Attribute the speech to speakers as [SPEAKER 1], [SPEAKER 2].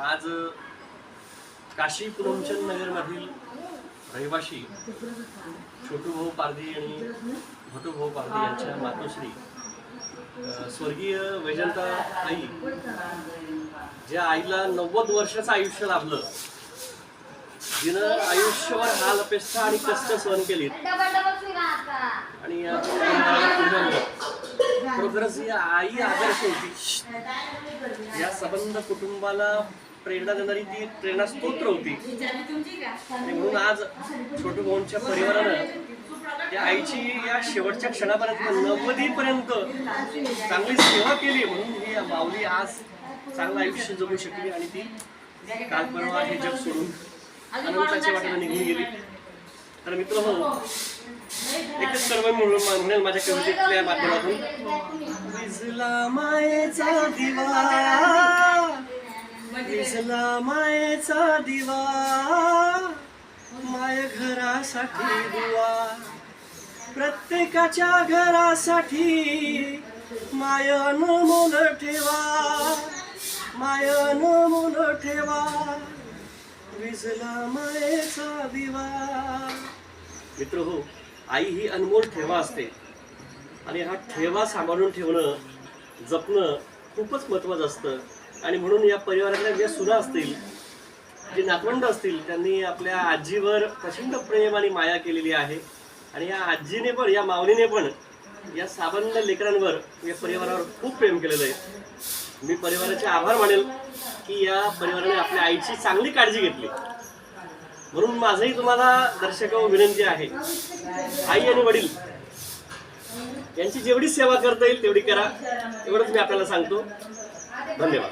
[SPEAKER 1] आज काशी पुनमचंद नगरमधील रहिवाशी छोटू भाऊ पारधी आणि भटू भाऊ पारधी यांच्या मातोश्री स्वर्गीय वैजंता आई, ज्या आईला 90 वर्षाचं आयुष्य लाभलं, जिनं आयुष्यभर हाल अपेक्षा आणि कष्ट सहन केलीत आणि खरोखरच ही आई आदर्श होती. या संबंध कुटुंबाला प्रेरणा देणारी ती प्रेरणा स्तोत्र होती. आणि म्हणून आज छोटू भाऊंच्या परिवारानं त्या आईची या शेवटच्या क्षणापर्यंत 90पर्यंत चांगली सेवा केली, म्हणून ही माऊली आज चांगलं आयुष्य जगू शकली आणि ती काल परवा हे जग सोडून अनंताच्या वाटेला निघून गेली. तर मित्र हो, एकच सर्व म्हणून माझ्या कवितेतल्या माध्यमातून विझला मायेचा दिवा, विझला मायेचा दिवा, माय घरासाठी दुआ, प्रत्येकाच्या घरासाठी माय अनमोल ठेवा, माय अनमोल ठेवा, विझला मायेचा दिवा. मित्र हो, आई ही अनमोल ठेवा असते आणि हा ठेवा सांभाळून ठेवणं, जपणं खूपच महत्त्वाचं असतं. आणि म्हणून या परिवारातल्या ज्या सुना असतील, जे नातवंड असतील, त्यांनी आपल्या आजीवर प्रचंड प्रेम आणि माया केलेली आहे. आणि या आजीने पण, या माऊलीने पण या साबंध लेकरांवर, या परिवारावर खूप प्रेम केलेलं आहे. मी परिवाराचे आभार मानेल की या परिवाराने आपल्या आईची चांगली काळजी घेतली. म्हणून माझंही तुम्हाला दर्शकांना विनंती आहे, आई आणि वडील यांची जेवढी सेवा करता येईल तेवढी करा, एवढंच मी आपल्याला सांगतो. धन्यवाद.